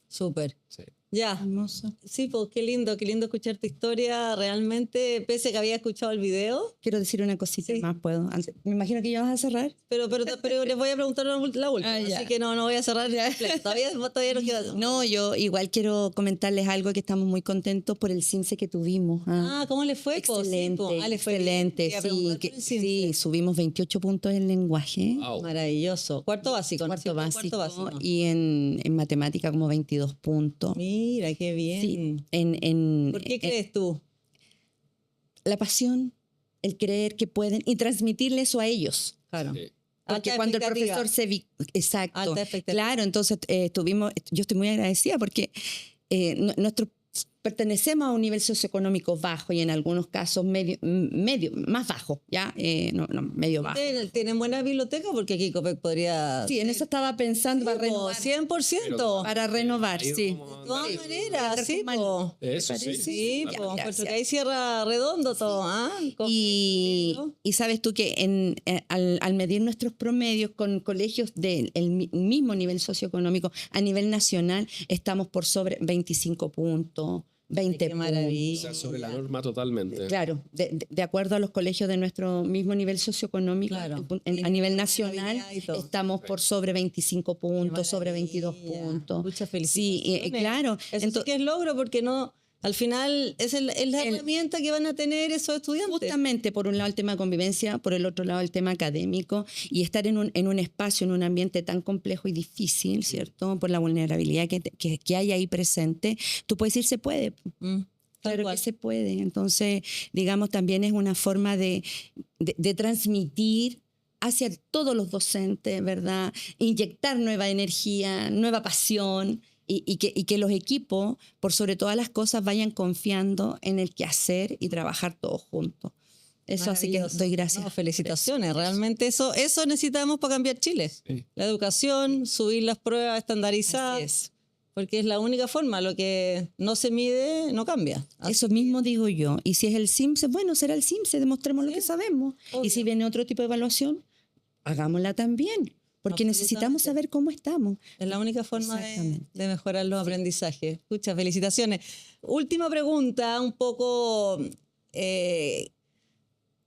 Súper. Sí. Ya. Hermoso. Sí, pues qué lindo escuchar tu historia. Realmente, pese a que había escuchado el video, Quiero decir una cosita Sí. más, ¿puedo? Me imagino que ya vas a cerrar. pero les voy a preguntar la última, Ah, ya. así que no voy a cerrar ya. Todavía no queda. No, yo igual quiero comentarles algo, que estamos muy contentos por el CIMSE que tuvimos. Ah, ¿cómo le fue? Po? Sí, Excelente, po. Le fue bien. excelente. Te iba a Sí, preguntar por el CIMSE. sí, subimos 28 puntos en lenguaje. Wow. Maravilloso. Cuarto básico. ¿no? Cuarto básico, básico. y en matemática como 22 puntos. Mira, qué bien. Sí, ¿Por qué crees tú? la pasión, el creer que pueden y transmitirle eso a ellos. Claro. Sí. Porque Alta cuando el expectativa. profesor exacto, Alta expectativa. claro, entonces yo estoy muy agradecida porque pertenecemos a un nivel socioeconómico bajo y en algunos casos medio más bajo, ¿ya? Medio bajo. ¿Tienen buena biblioteca? Porque aquí Copec podría... Sí, en eso estaba pensando para renovar. 100%. Para renovar, Ahí sí. como- De todas Sí. maneras, sí, po. Eso sí. Sí, Ya, po. Encuentro gracias. que ahí cierra redondo todo, ¿ah? Y sabes tú que al medir nuestros promedios con colegios del mismo nivel socioeconómico a nivel nacional, estamos por sobre 25 puntos, 20 Qué O maravilla. sea, sobre la norma totalmente. Claro, de acuerdo a los colegios de nuestro mismo nivel socioeconómico, Claro. a nivel nacional, Maravilla y todo. estamos por sobre 25 puntos, sobre 22 Maravilla. puntos. Muchas Sí, felicitaciones. claro. Eso sí que es logro porque no, al final es la herramienta que van a tener esos estudiantes. Justamente, por un lado el tema de convivencia, por el otro lado el tema académico, y estar en un espacio, en un ambiente tan complejo y difícil, ¿cierto? Por la vulnerabilidad que hay ahí presente, tú puedes decir, se puede. Tal Claro cual. que se puede. Entonces, digamos, también es una forma de transmitir hacia todos los docentes, ¿verdad? Inyectar nueva energía, nueva pasión, y que los equipos, por sobre todas las cosas, vayan confiando en el quehacer y trabajar todos juntos. Eso, así que Maravilloso. doy gracias. No, felicitaciones. Realmente eso necesitamos para cambiar Chile. Sí. La educación, subir las pruebas estandarizadas. Así es. Porque es la única forma. Lo que no se mide no cambia. Eso mismo digo yo. Y si es el CIMSE, bueno, será el CIMSE, demostremos lo que sabemos. obvio. Y si viene otro tipo de evaluación, hagámosla también. Porque necesitamos Absolutamente. saber cómo estamos. Es la única forma Exactamente. de mejorar los aprendizajes. Escucha, felicitaciones. Última pregunta, un poco,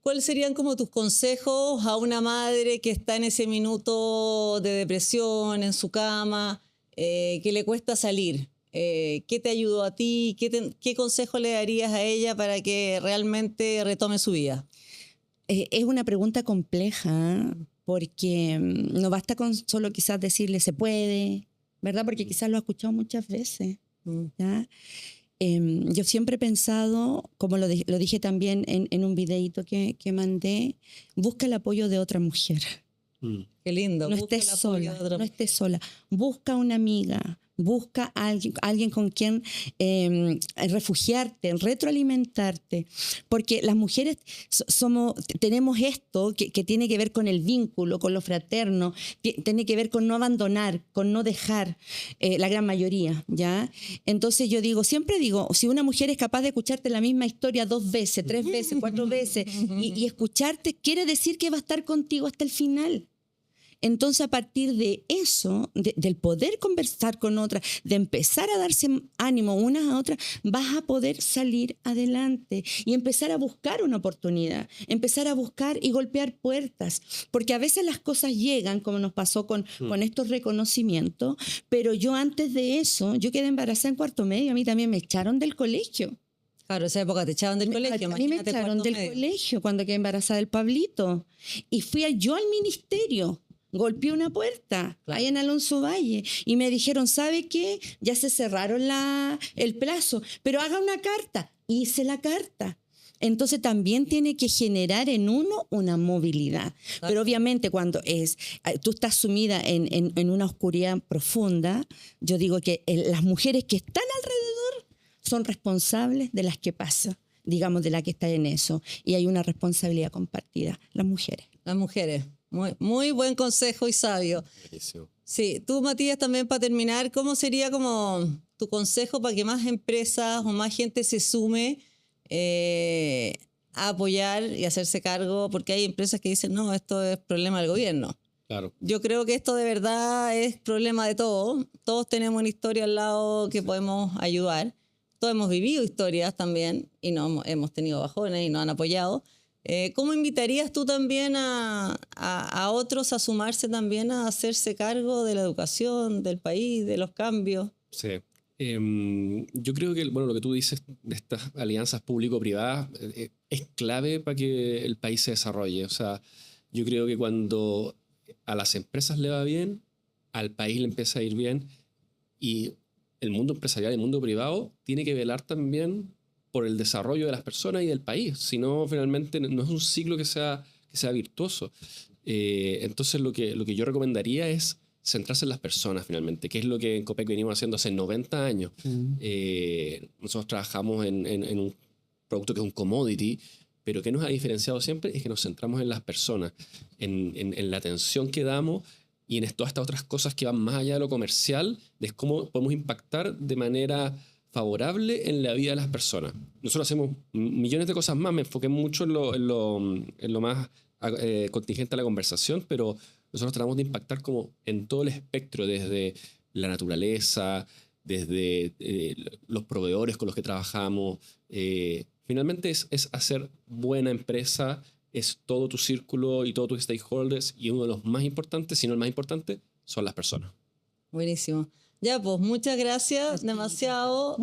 ¿cuáles serían como tus consejos a una madre que está en ese minuto de depresión, en su cama, que le cuesta salir? ¿Qué te ayudó a ti? ¿Qué consejo le darías a ella para que realmente retome su vida? Es una pregunta compleja porque no basta con solo quizás decirle se puede, ¿verdad? Porque quizás lo ha escuchado muchas veces, ¿ya? Yo siempre he pensado, como lo dije también en un videíto que mandé, busca el apoyo de otra mujer. Qué lindo. No busca estés el apoyo sola, de otra no estés sola. Busca una amiga, busca a alguien con quien refugiarte, retroalimentarte. Porque las mujeres tenemos esto que tiene que ver con el vínculo, con lo fraterno, tiene que ver con no abandonar, con no dejar, la gran mayoría, ¿ya? Entonces yo siempre digo, si una mujer es capaz de escucharte la misma historia 2 veces, 3 veces, 4 veces, y escucharte, quiere decir que va a estar contigo hasta el final. Entonces, a partir de eso, del poder conversar con otras, de empezar a darse ánimo unas a otras, vas a poder salir adelante y empezar a buscar una oportunidad, empezar a buscar y golpear puertas, porque a veces las cosas llegan, como nos pasó con estos reconocimientos, pero yo antes de eso, yo quedé embarazada en 4º medio, a mí también me echaron del colegio. Claro, esa época te echaban del colegio. A mí me imagínate echaron cuarto del medio. colegio cuando quedé embarazada del Pablito. Y fui yo al ministerio. Golpeé una puerta ahí en Alonso Valle y me dijeron, ¿sabe qué? Ya se cerraron el plazo, pero haga una carta. Hice la carta. Entonces también tiene que generar en uno una movilidad. Pero obviamente cuando tú estás sumida en una oscuridad profunda, yo digo que las mujeres que están alrededor son responsables de las que pasa, digamos, de la que está en eso. Y hay una responsabilidad compartida, las mujeres. Las mujeres. Muy, muy buen consejo y sabio. Buenísimo. Sí, tú, Matías, también para terminar, ¿cómo sería como tu consejo para que más empresas o más gente se sume a apoyar y hacerse cargo, porque hay empresas que dicen, no, esto es problema del gobierno. Claro. Yo creo que esto de verdad es problema de todos. Todos tenemos una historia al lado que podemos ayudar. Todos hemos vivido historias también y no hemos tenido bajones y nos han apoyado. ¿Cómo invitarías tú también a otros a sumarse también a hacerse cargo de la educación, del país, de los cambios? Sí. Yo creo que lo que tú dices de estas alianzas público-privadas es clave para que el país se desarrolle. O sea, yo creo que cuando a las empresas le va bien, al país le empieza a ir bien, y el mundo empresarial y el mundo privado tiene que velar también por el desarrollo de las personas y del país. Si no, finalmente no es un ciclo que sea virtuoso. Entonces lo que yo recomendaría es centrarse en las personas finalmente, que es lo que en Copec venimos haciendo hace 90 años. Nosotros trabajamos en un producto que es un commodity, pero que nos ha diferenciado siempre es que nos centramos en las personas, en la atención que damos y en todas estas otras cosas que van más allá de lo comercial, de cómo podemos impactar de manera favorable en la vida de las personas. Nosotros hacemos millones de cosas más, me enfoqué mucho en lo más contingente a la conversación, pero nosotros tratamos de impactar como en todo el espectro, desde la naturaleza, desde los proveedores con los que trabajamos. Finalmente es hacer buena empresa, es todo tu círculo y todos tus stakeholders, y uno de los más importantes, si no el más importante, son las personas. Buenísimo. Ya, pues muchas gracias. Demasiado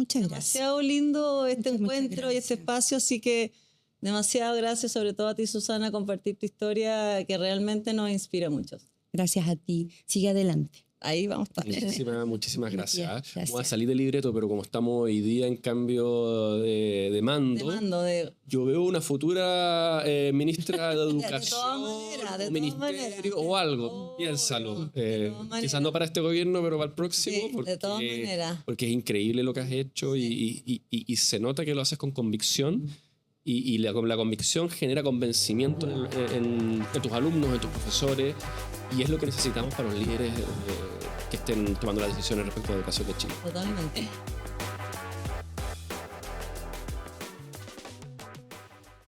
lindo este encuentro y este espacio, así que demasiado gracias, sobre todo a ti, Susana, compartir tu historia que realmente nos inspira mucho. Gracias a ti. Sigue adelante. Ahí vamos a estar. Muchísimas gracias. Gracias. Vamos a salir del libreto, pero como estamos hoy día en cambio de mando, yo veo una futura ministra de Educación, de ministerio o algo. Piénsalo. Quizás no para este gobierno, pero para el próximo. Sí, de todas maneras. Porque es increíble lo que has hecho y se nota que lo haces con convicción. Y la convicción genera convencimiento en tus alumnos, en tus profesores, y es lo que necesitamos para los líderes que estén tomando las decisiones respecto a la educación de Chile. Totalmente.